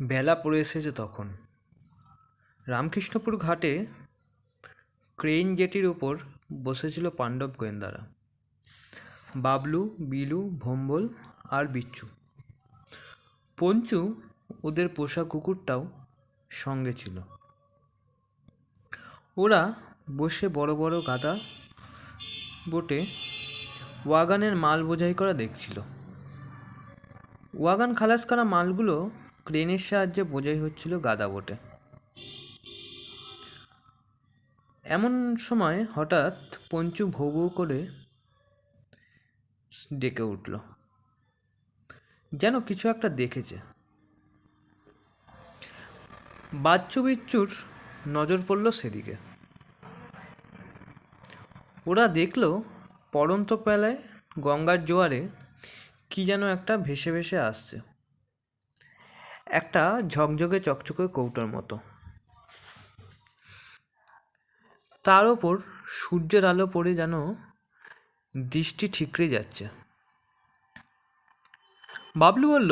বেলা পড়ে এসেছে তখন। রামকৃষ্ণপুর ঘাটে ক্রেন জেটির ওপর বসেছিল পাণ্ডব গোয়েন্দারা, বাবলু, বিলু, ভম্বল আর বিচ্ছু। পঞ্চু, ওদের পোষা কুকুরটাও সঙ্গে ছিল। ওরা বসে বড় বড় গাদা বোটে ওয়াগানের মাল বোঝাই করা দেখছিল। ওয়াগান খালাস করা মালগুলো ক্রেনের সাহায্যে বোঝাই হচ্ছিল গাদা বোটে। এমন সময় হঠাৎ পঞ্চু ভৌ ভৌ করে ডেকে উঠল, যেন কিছু একটা দেখেছে। বাচ্চু বিচ্চুর নজর পড়ল সেদিকে। ওরা দেখল পড়ন্ত বেলায় গঙ্গার জোয়ারে কি যেন একটা ভেসে ভেসে আসছে, একটা ঝকঝকে চকচকে কৌটোর মতো। তার ওপর সূর্যের আলো পড়ে যেন দৃষ্টি ঠিকরে যাচ্ছে। বাবলু বলল,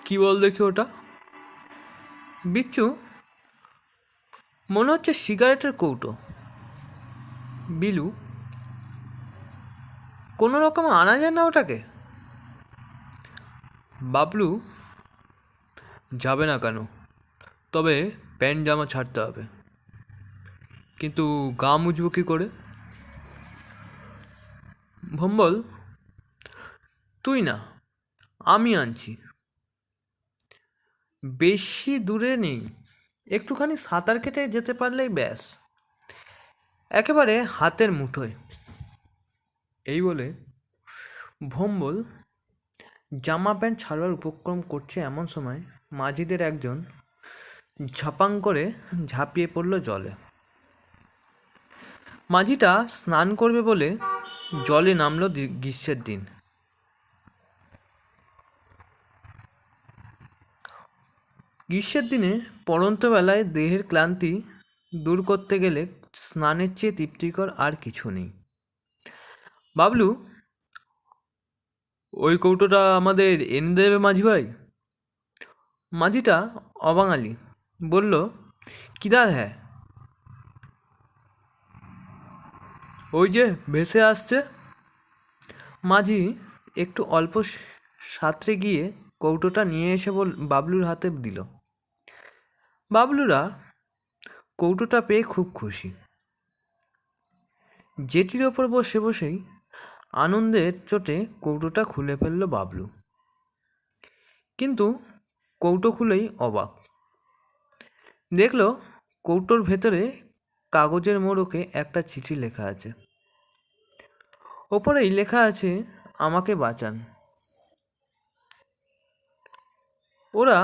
কি বল দেখি ওটা? বিচ্ছু, মনে হচ্ছে সিগারেটের কৌটো। বিলু, কোনো রকম আনা যায় না ওটাকে? বাবলু, যাবে না কেন? তবে প্যান্ট জামা ছাড়তে হবে। কিন্তু গা মুছবো কী করে? ভম্বল, তুই না, আমি আনছি। বেশি দূরে নেই, একটুখানি সাঁতার কেটে যেতে পারলেই ব্যাস, একেবারে হাতের মুঠোয়। এই বলে ভম্বল জামা প্যান্ট ছাড়ার উপক্রম করছে, এমন সময় মাঝিদের একজন ঝপাং করে ঝাঁপিয়ে পড়ল জলে। মাঝিটা স্নান করবে বলে জলে নামলো গ্রীষ্মের দিন। গ্রীষ্মের দিনে পড়ন্ত বেলায় দেহের ক্লান্তি দূর করতে গেলে স্নানের চেয়ে তৃপ্তিকর আর কিছু নেই। বাবলু, ওই কৌটোটা আমাদের এনে দেবে মাঝি ভাই? মাঝিটা অবাঙালি বলল, কিদার হ্যাঁ? ওই যে ভেসে আসছে। মাঝি একটু অল্প সাঁতরে গিয়ে কৌটোটা নিয়ে এসে বাবলুর হাতে দিল। বাবলুরা কৌটোটা পেয়ে খুব খুশি। জেটির ওপর বসে বসেই আনন্দের চোটে কৌটোটা খুলে ফেলল বাবলু। কিন্তু কৌটো খুলেই অবাক, দেখল কৌটোর ভেতরে কাগজের মোড়কে একটা চিঠি লেখা আছে। ওপরেই লেখা আছে, আমাকে বাঁচান। ওরা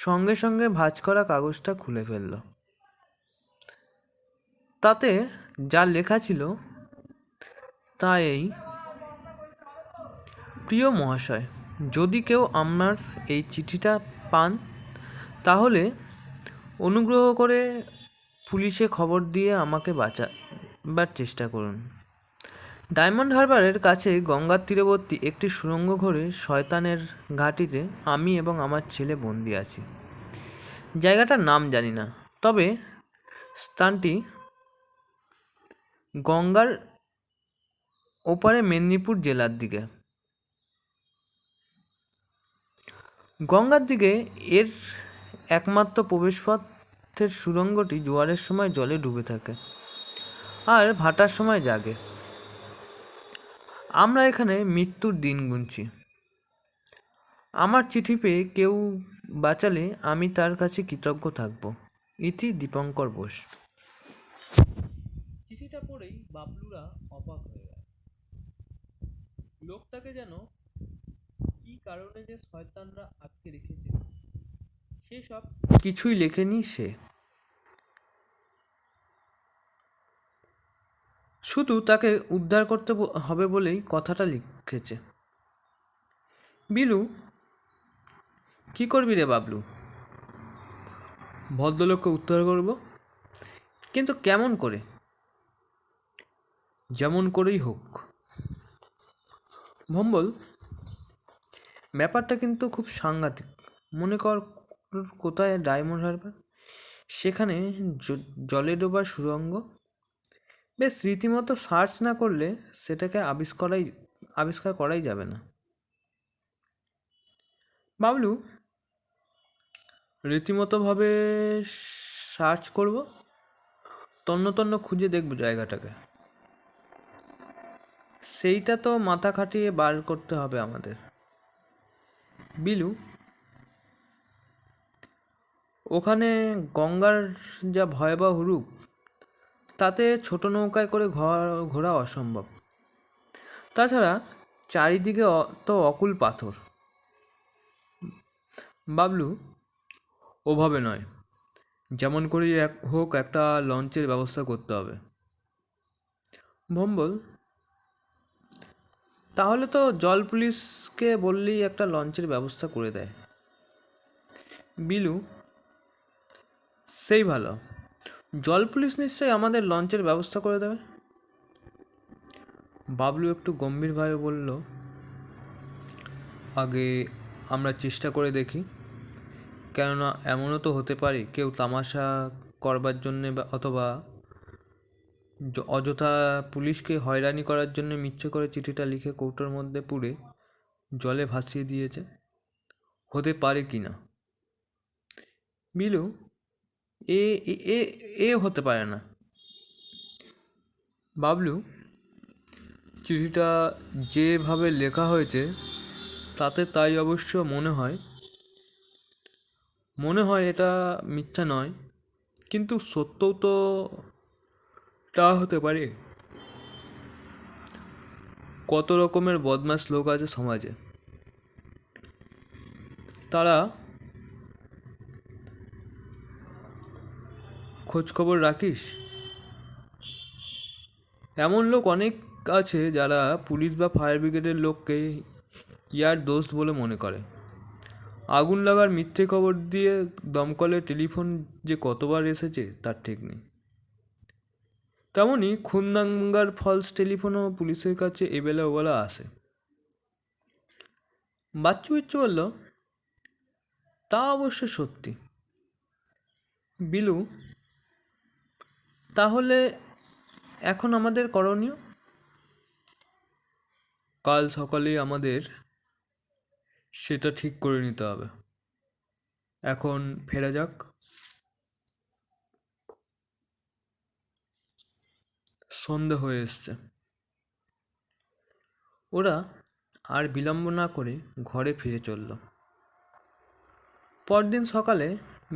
সঙ্গে সঙ্গে ভাঁজ করা কাগজটা খুলে ফেলল। তাতে যা লেখা ছিল তা এই, প্রিয় মহাশয়, যদি কেউ আমার এই চিঠিটা পান তাহলে অনুগ্রহ করে পুলিশে খবর দিয়ে আমাকে বাঁচাবার চেষ্টা করুন। ডায়মন্ড হারবারের কাছে গঙ্গার তীরবর্তী একটি সুড়ঙ্গ ঘরে শয়তানের ঘাঁটিতে আমি এবং আমার ছেলে বন্দি আছি। জায়গাটার নাম জানি না, তবে স্থানটি গঙ্গার ওপারে মেদিনীপুর জেলার দিকে। গঙ্গার দিকে এর একমাত্র প্রবেশপথের সুড়ঙ্গটি জোয়ারের সময় জলে ডুবে থাকে আর ভাটার সময় জাগে। আমরা এখানে মৃত্যুর দিন গুনছি। আমার চিঠি পেয়ে কেউ বাঁচালে আমি তার কাছে কৃতজ্ঞ থাকব। ইতি দীপঙ্কর বোস। চিঠিটা পড়েই বাবলুরা অবাক হয়ে গেল। লোকটাকে যেন কি কারণে যে শয়তানরা আটকে রেখেছে সেসব কিছুই লেখেনি সে, শুধু তাকে উদ্ধার করতে হবে বলেই কথাটা লিখেছে। বিলু, কি করবি রে বাবলু? ভদ্রলোককে উদ্ধার করব, কিন্তু কেমন করে? যেমন করেই হোক। ভম্বল, ব্যাপারটা কিন্তু খুব সাংঘাতিক। মনে কর কোথায় ডায়মন্ড হারবার? সেখানে জলে ডোবার সুড়ঙ্গ। বেশ, রীতিমতো সার্চ না করলে সেটাকে আবিষ্কার করাই যাবে না। বাবলু, রীতিমতোভাবে সার্চ করব, তন্ন তন্ন খুঁজে দেখব জায়গাটাকে। সেইটা তো মাথা খাটিয়ে বার করতে হবে আমাদের। বিলু, ওখানে গঙ্গার যা ভয়াবহ রূপ, তাতে ছোট নৌকায় করে ঘোরা অসম্ভব। তাছাড়া চারিদিকে তো অকুল পাথর। বাবলু, ওভাবে নয়, যেমন করে হোক একটা লঞ্চের ব্যবস্থা করতে হবে। ভম্বল, তাহলে তো জল পুলিশকে বললেই একটা লঞ্চের ব্যবস্থা করে দেয়। বিলু, সেই ভালো, জল পুলিশ নিশ্চয়ই আমাদের লঞ্চের ব্যবস্থা করে দেবে। বাবলু একটু গম্ভীরভাবে বলল, আগে আমরা চেষ্টা করে দেখি, কেননা এমনও তো হতে পারে কেউ তামাশা করবার জন্যে অথবা অযথা পুলিশকে হয়রানি করার জন্য মিথ্যে করে চিঠিটা লিখে কৌটোর মধ্যে পুরে জলে ভাসিয়ে দিয়েছে। হতে পারে কি না? বিলু, এ এ এ হতে পারে না। বাবলু, চিঠিটা যেভাবে লেখা হয়েছে তাতে তাই অবশ্য মনে হয় এটা মিথ্যা নয়, কিন্তু সত্যও তো তা হতে পারে। কত রকমের বদমাশ লোক আছে সমাজে, তারা খোঁজখবর রাখিস? এমন লোক অনেক আছে যারা পুলিশ বা ফায়ার ব্রিগেডের লোককে ইয়ার দোস্ত বলে মনে করে। আগুন লাগার মিথ্যে খবর দিয়ে দমকলের টেলিফোন যে কতবার এসেছে তার ঠিক নেই। তেমনই খুন দাঙ্গার ফলস টেলিফোনও পুলিশের কাছে এবেলা ওবেলা আসে। বাচ্চু বলল, তা অবশ্য সত্যি। বিলু, তাহলে এখন আমাদের করণীয়? কাল সকালে আমাদের সেটা ঠিক করে নিতে হবে। এখন ফেরা যাক। সন্ধে হয়ে এসছে। ওরা আর বিলম্ব না করে ঘরে ফিরে চলল। পরদিন সকালে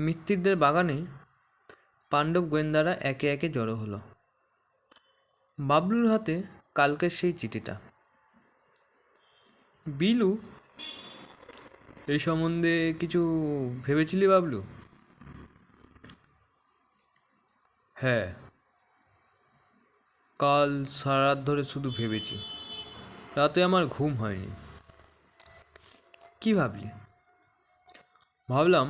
মিত্তিরদের বাগানে পাণ্ডব গোয়েন্দারা একে একে জড়ো হলো। বাবলুর হাতে কালকের সেই চিঠিটা। বিলু, এই সম্বন্ধে কিছু ভেবেছিলি বাবলু? হ্যাঁ, কাল সারা রাত ধরে শুধু ভেবেছি, রাতে আমার ঘুম হয়নি। কি ভাবলি? ভাবলাম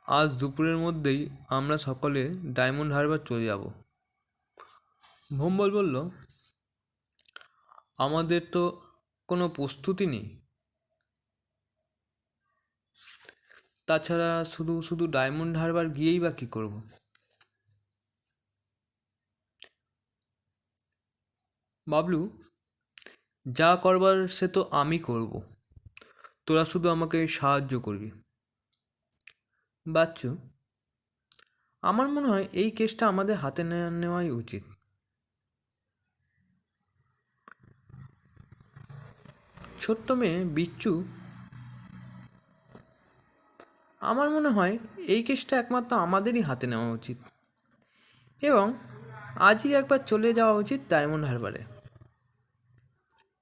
আজ দুপুরের মধ্যেই আমরা সকলে ডায়মন্ড হারবার চলে যাব। ভম্বল বলল, আমাদের তো কোনো প্রস্তুতি নেই, তাছাড়া শুধু শুধু ডায়মন্ড হারবার গিয়েই বা কী করব? বাবলু, যা করবার সে তো আমি করব, তোরা শুধু আমাকে সাহায্য করবি। বাচ্চু, আমার মনে হয় এই কেসটা আমাদের হাতে নেওয়াই উচিত। ছোট্ট মেয়ে বিচ্চু, আমার মনে হয় এই কেসটা একমাত্র আমাদেরই হাতে নেওয়া উচিত এবং আজই একবার চলে যাওয়া উচিত ডায়মন্ড হারবারে।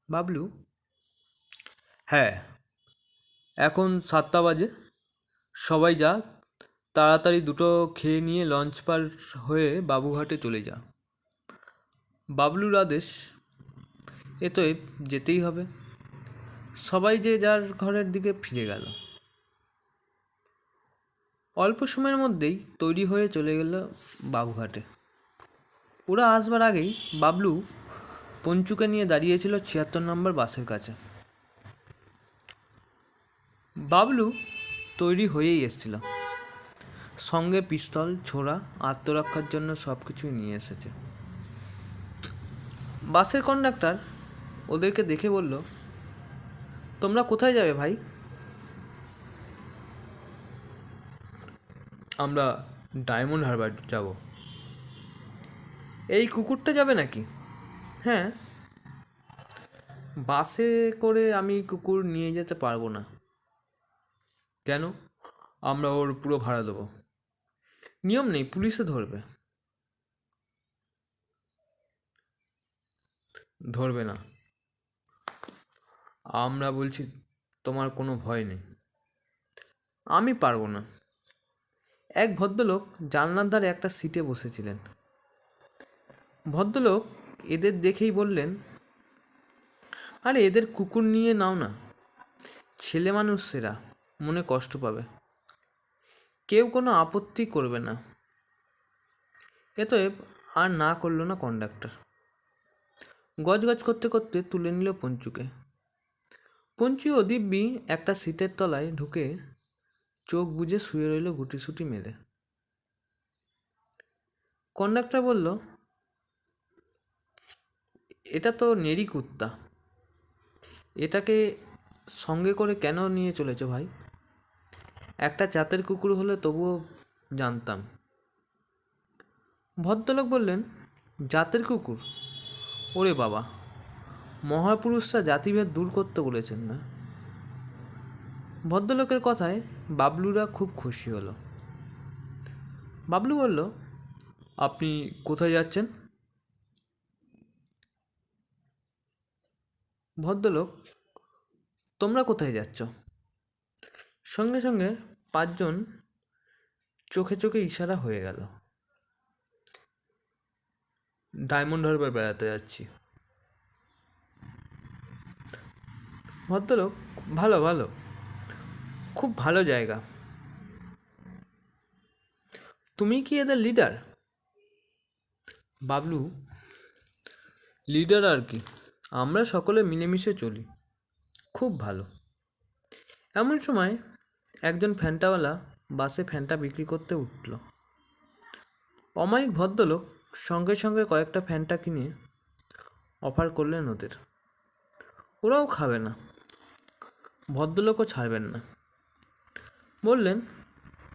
বাবলু, হ্যাঁ, এখন 7টা বাজে, সবাই যা, তাড়াতাড়ি দুটো খেয়ে নিয়ে লঞ্চ পার হয়ে বাবুঘাটে চলে যা। বাবলুর আদেশ, এ তো যেতেই হবে। সবাই যে যার ঘরের দিকে ফিরে গেল। অল্প সময়ের মধ্যেই তৈরি হয়ে চলে গেল বাবুঘাটে। ওরা আসবার আগেই বাবলু পঞ্চুকে নিয়ে দাঁড়িয়েছিল 76 নম্বর বাসের কাছে। বাবলু তৈরি হয়েই এসছিল। সঙ্গে পিস্তল, ছোরা, আত্মরক্ষার জন্য সব কিছুই নিয়ে এসেছে। বাসের কন্ডাক্টর ওদেরকে দেখে বলল, তোমরা কোথায় যাবে ভাই? আমরা ডায়মন্ড হারবার যাব। এই কুকুরটা যাবে নাকি? হ্যাঁ। বাসে করে আমি কুকুর নিয়ে যেতে পারবো না। কেন? আমরা ওর পুরো ভাড়া দেবো। নিয়ম নেই, পুলিশে ধরবে। ধরবে না। আমরা বলছি তোমার কোনো ভয় নেই। আমি পারবো না। এক ভদ্রলোক জানলার ধারে একটা সিটে বসেছিলেন। ভদ্রলোক এদের দেখেই বললেন, আরে এদের কুকুর নিয়ে নাও না, ছেলে মানুষেরা মনে কষ্ট পাবে। কেউ কোনো আপত্তি করবে না। এতএব আর না করলো না কন্ডাক্টর। গজগজ করতে করতে তুলে নিল পঞ্চুকে। পঞ্চু ও দিব্যি একটা সিটের তলায় ঢুকে চোখ বুজে শুয়ে রইল গুটিসুটি মেরে। কন্ডাক্টর বলল, এটা তো নেরি কুত্তা, এটাকে সঙ্গে করে কেন নিয়ে চলেছ ভাই? একটা জাতের কুকুর হলে তবুও জানতাম। ভদ্রলোক বললেন, জাতের কুকুর? ওরে বাবা, মহাপুরুষরা জাতিভেদ দূর করতে বলেছেন না? ভদ্রলোকের কথায় বাবলুরা খুব খুশি হলো। বাবলু বলল, আপনি কোথায় যাচ্ছেন? ভদ্রলোক, তোমরা কোথায় যাচ্ছ? সঙ্গে সঙ্গে পাঁচজন চোখে চোখে ইশারা হয়ে গেল। ডায়মন্ড হারবার বেড়াতে যাচ্ছি। ভদ্রলোক, ভালো ভালো, খুব ভালো জায়গা। তুমি কি এদের লিডার? বাবলু, লিডার আর কি, আমরা সকলে মিলেমিশে চলি, খুব ভালো। এমন সময় একজন ফ্যান্টাওয়ালা বাসে ফ্যান্টা বিক্রি করতে উঠল। অমায়িক ভদ্রলোক সঙ্গে সঙ্গে কয়েকটা ফ্যান্টা কিনে অফার করলেন ওদের। ওরাও খাবে না, ভদ্রলোকও ছাড়বেন না। বললেন,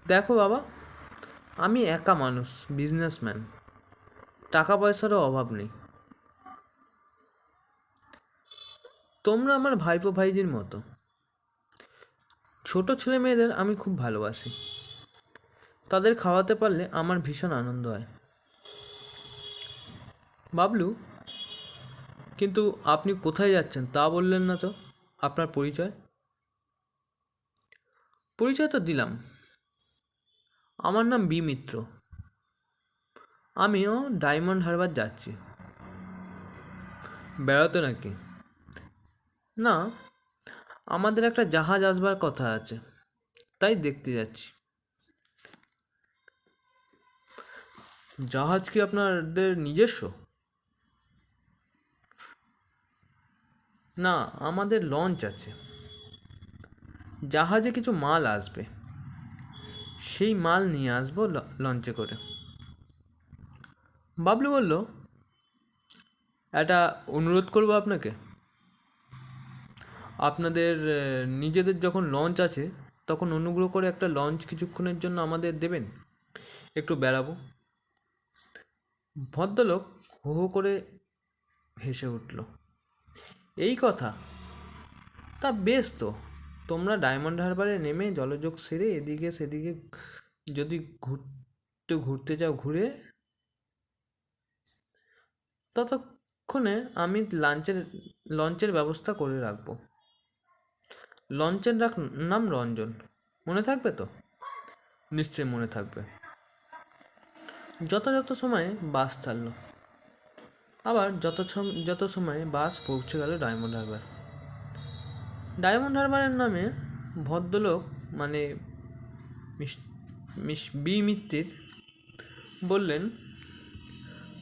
দেখো বাবা, আমি একা মানুষ, বিজনেসম্যান, টাকা পয়সারও অভাব নেই। তোমরা আমার ভাইপো ভাইজির মতো। ছোট ছেলে মেয়েদের আমি খুব ভালোবাসি, তাদের খাওয়াতে পারলে আমার ভীষণ আনন্দ হয়। বাবলু, কিন্তু আপনি কোথায় যাচ্ছেন তা বললেন না তো। আপনার পরিচয়? পরিচয় তো দিলাম, আমার নাম বি মিত্র। আমিও ডায়মন্ড হারবার যাচ্ছি। বেড়াতে নাকি? না, আমাদের একটা জাহাজ আসবার কথা আছে, তাই দেখতে যাচ্ছি। জাহাজ কি আপনাদের নিজস্ব? না, আমাদের লঞ্চ আছে। জাহাজে কিছু মাল আসবে, সেই মাল নিয়ে আসবো লঞ্চে করে। বাবলু বলল, একটা অনুরোধ করবো আপনাকে। আপনাদের নিজেদের যখন লঞ্চ আছে তখন অনুগ্রহ করে একটা লঞ্চ কিছুক্ষণের জন্য আমাদের দেবেন, একটু বেড়াবো। ভদ্রলোক হো হো করে হেসে উঠল। এই কথা? তা বেশ তো, তোমরা ডায়মন্ড হারবারে নেমে জলযোগ সেরে এদিকে সেদিকে যদি ঘুরতে যাও ঘুরে, ততক্ষণে আমি লঞ্চের ব্যবস্থা করে রাখবো। লঞ্চের নাম রঞ্জন, মনে থাকবে তো? নিশ্চয়ই মনে থাকবে। যথাযথ সময়ে বাস ছাড়লো। আবার যত সময়ে বাস পৌঁছে গেল ডায়মন্ড হারবার। ডায়মন্ড হারবারের নামে ভদ্রলোক মানে মিস বি মিত্তির বললেন,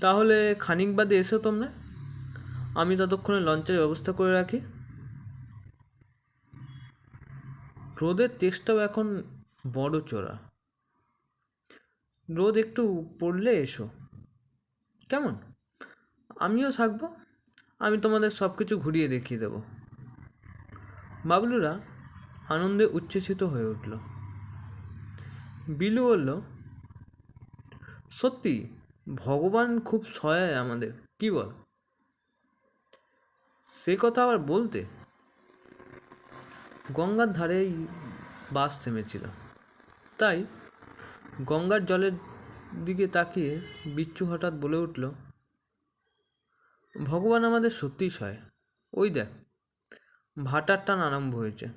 তাহলে খানিক বাদে এসো তোমরা, আমি ততক্ষণে লঞ্চের ব্যবস্থা করে রাখি। রোদের তেষ্টাও এখন বড় চড়া। রোদ একটু পড়লে এসো, কেমন? আমিও থাকবো, আমি তোমাদের সব কিছু ঘুরিয়ে দেখিয়ে দেবো। বাবলুরা আনন্দে উচ্ছ্বসিত হয়ে উঠল। বিলু বলল, সত্যি ভগবান খুব সহায় আমাদের, কি বল? সে কথা আবার বলতে। গঙ্গার ধারেই বাস থেমেছিল, তাই গঙ্গার জলের দিকে তাকিয়ে বিচ্ছু হঠাৎ বলে উঠল, ভগবান আমাদের সত্যিই সহায়। ওই দেখ, ভাটার টান আরম্ভ হয়েছে।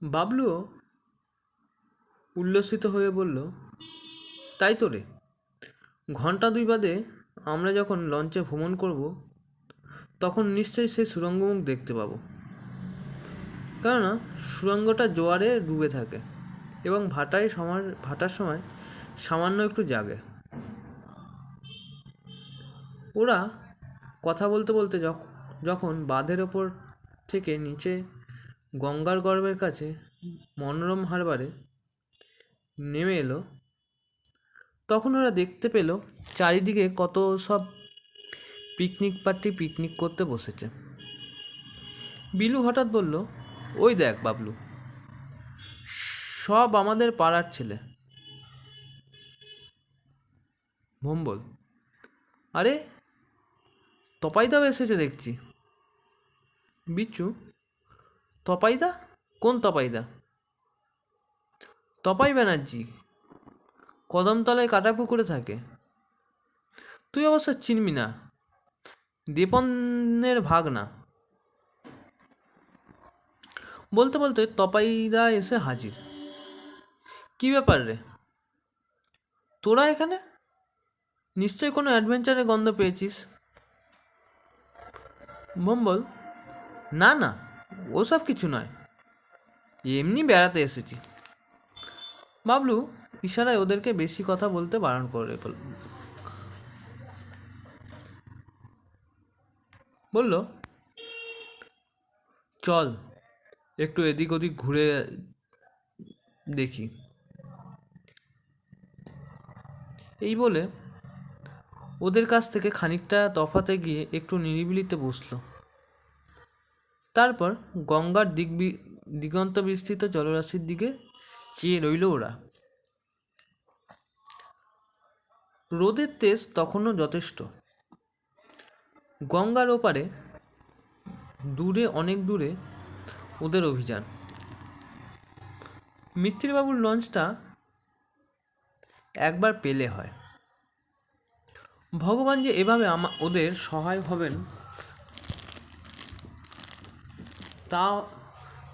বাবলুও উল্লসিত হয়ে বলল, তাই তো রে, ঘন্টা দুই বাদে আমরা যখন লঞ্চে ভ্রমণ করব তখন নিশ্চয়ই সেই সুড়ঙ্গমুখ দেখতে পাবো। কেননা সুড়ঙ্গটা জোয়ারে ডুবে থাকে এবং ভাটার সময় সামান্য একটু জাগে। ওরা কথা বলতে বলতে যখন বাঁধের ওপর থেকে নিচে গঙ্গার গর্ভের কাছে মনোরম হারবারে নেমে এলো, তখন ওরা দেখতে পেল চারিদিকে কত সব পিকনিক পার্টি পিকনিক করতে বসেছে। বিলু হঠাৎ বলল, ওই দেখ বাবলু, সব আমাদের পাড়ার ছেলে। ভম্বল, আরে তপাইদাও এসেছে দেখছি। বিচ্ছু, তপাইদা? কোন তপাইদা? তপাই ব্যানার্জি, কদমতলায় কাটা পুকুরে থাকে। তুই অবশ্য চিনবি না, দীপনের ভাগনা। বলতে বলতে তপাইদা এসে হাজির। কি ব্যাপার রে, তোরা এখানে? নিশ্চয়ই কোনো অ্যাডভেঞ্চারের গন্ধ পেয়েছিস। ভম্বল, না না, ওসব কিছু নয়, এমনি বেড়াতে এসেছি। বাবলু ইশারায় ওদেরকে বেশি কথা বলতে বারণ করে বলল, চল একটু এদিক ওদিক ঘুরে দেখি। এই বলে ওদের কাছ থেকে খানিকটা তফাতে গিয়ে একটু নিরিবিলিতে বসল। তারপর গঙ্গার দিগন্ত বিস্তৃত জলরাশির দিকে চেয়ে রইল ওরা। রোদের তেজ তখনও যথেষ্ট। গঙ্গার ওপারে অনেক দূরে ওদের অভিযান। মিত্তিরবাবুর লঞ্চটা একবার পেলে হয়। ভগবান যে এভাবে ওদের সহায় হবেন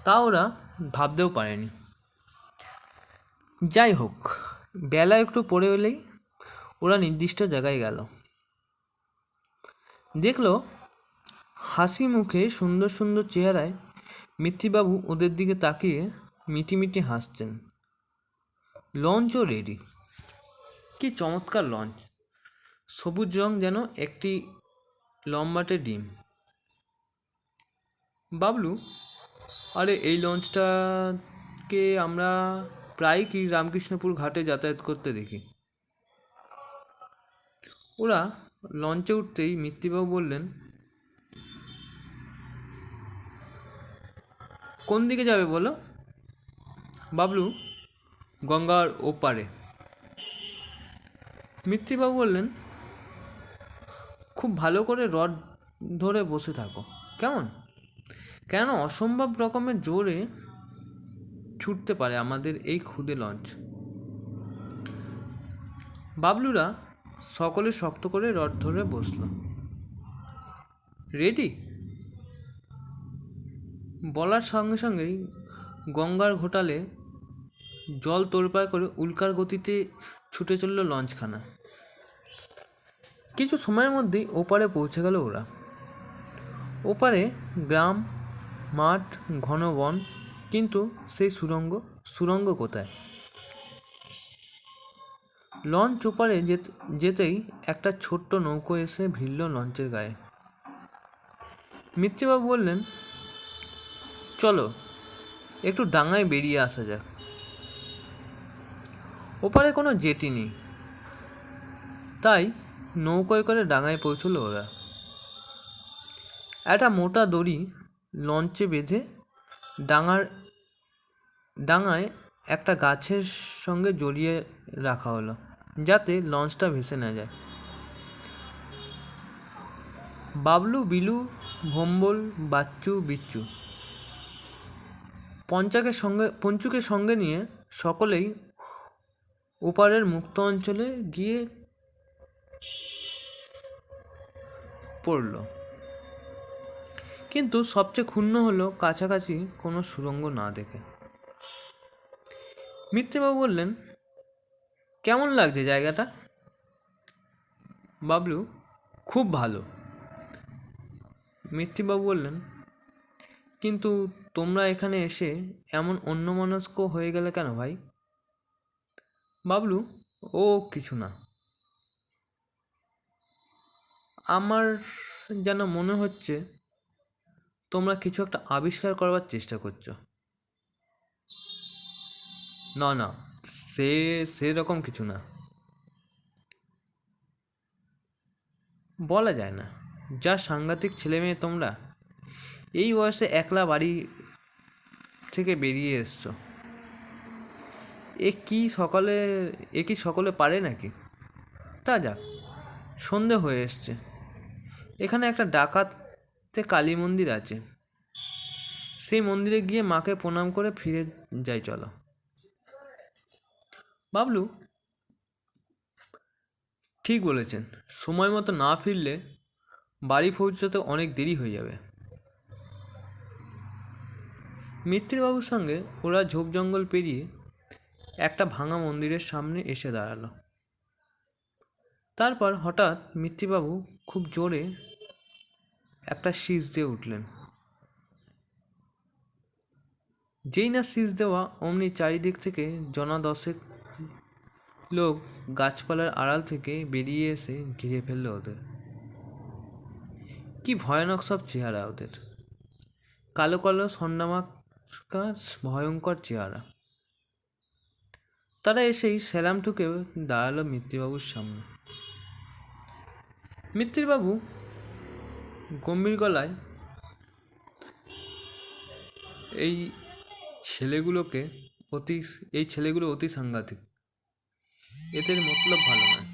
তা ওরা ভাবতেও পারেনি। যাই হোক, বেলা একটু পড়ে এলেই ওরা নির্দিষ্ট জায়গায় গেল। দেখল হাসি মুখে সুন্দর সুন্দর চেহারায় মিত্তিরবাবু ওদের দিকে তাকিয়ে মিটিমিটি হাসছেন। লঞ্চও রেডি। কি চমৎকার লঞ্চ! সবুজ রং যেন একটি লম্বাটে ডিম। বাবলু, আরে এই লঞ্চটাকে আমরা প্রায় কি রামকৃষ্ণপুর ঘাটে যাতায়াত করতে দেখি। ওরা লঞ্চে উঠতেই মিত্তিরবাবু বললেন, কোন দিকে যাবে বলো? বাবলু, গঙ্গার ওপারে। মিত্তিরবাবু বললেন, খুব ভালো করে রড ধরে বসে থাকো, কেমন? কেন অসম্ভব রকমের জোরে ছুটতে পারে আমাদের এই ক্ষুদে লঞ্চ। বাবলুরা সকলে শক্ত করে রড ধরে বসল। রেডি? বলার সঙ্গে সঙ্গেই গঙ্গার ঘোটালে জল তোড়পাড় করে উল্কার গতিতে ছুটে চলল লঞ্চখানা। কিছু সময়ের মধ্যেই ওপারে পৌঁছে গেল ওরা। ওপারে গ্রাম, মাঠ, ঘন বন, কিন্তু সেই সুড়ঙ্গ কোথায়? লঞ্চ ওপারে যেতেই একটা ছোট্ট নৌকো এসে ভিড়ল লঞ্চের গায়ে। মিত্তিরবাবু বললেন, চলো একটু ডাঙায় বেরিয়ে আসা যাক। ওপারে কোনো জেটি নেই, তাই নৌকোয় করে ডাঙায় পৌঁছলো ওরা। একটা মোটা দড়ি লঞ্চে বেঁধে ডাঙায় একটা গাছের সঙ্গে জড়িয়ে রাখা হলো, যাতে লঞ্চটা ভেসে না যায়। বাবলু, বিলু, ভম্বল, বাচ্চু, বিচ্চু, পঞ্চুকে সঙ্গে নিয়ে সকলেই ওপারের মুক্ত অঞ্চলে গিয়ে পড়ল। কিন্তু সবচেয়ে ক্ষুণ্ণ হলো কাছাকাছি কোনো সুড়ঙ্গ না দেখে। মিত্রবাবু বললেন, কেমন লাগছে জায়গাটা? বাবলু, খুব ভালো। মিত্রবাবু বললেন, কিন্তু তোমরা এখানে এসে এমন অন্যমনস্ক হয়ে গেলে কেন ভাই? বাবলু, ও কিছু না, আমার যেন মনে হচ্ছে তোমরা কিছু একটা আবিষ্কার করবার চেষ্টা করছো। না না, সেরকম কিছু না, বলা যায় না। যা সাংঘাতিক ছেলে মেয়ে তোমরা, এই বয়সে একলা বাড়ি থেকে বেরিয়ে এসছো। এ কি সকলে পারে নাকি? তা যাক, সন্ধে হয়ে এসছে। এখানে একটা ডাকাতে কালী মন্দির আছে, সেই মন্দিরে গিয়ে মাকে প্রণাম করে ফিরে যাই চলো। বাবলু, ঠিক বলেছেন, সময় মতো না ফিরলে বাড়ি পৌঁছতে অনেক দেরি হয়ে যাবে। মিত্রবাবুর সঙ্গে ওরা ঝোপ জঙ্গল পেরিয়ে একটা ভাঙা মন্দিরের সামনে এসে দাঁড়ালো। তারপর হঠাৎ মিত্রবাবু খুব জোরে একটা শীষ দিয়ে উঠলেন। যেই না শীষ দেওয়া, অমনি চারিদিক থেকে জনা দশেক লোক গাছপালার আড়াল থেকে বেরিয়ে এসে ঘিরে ফেলল ওদের। কি ভয়ানক সব চেহারা ওদের, কালো কালো সন্নামাকা ভয়ঙ্কর চেহারা। তারা এসেই সেলাম ঠুকে দাঁড়ালো মিত্রবাবুর সামনে। মিত্রবাবু গম্ভীর গলায়, এই ছেলেগুলো অতি সাংঘাতিক, এদের মতলব ভালো নয়।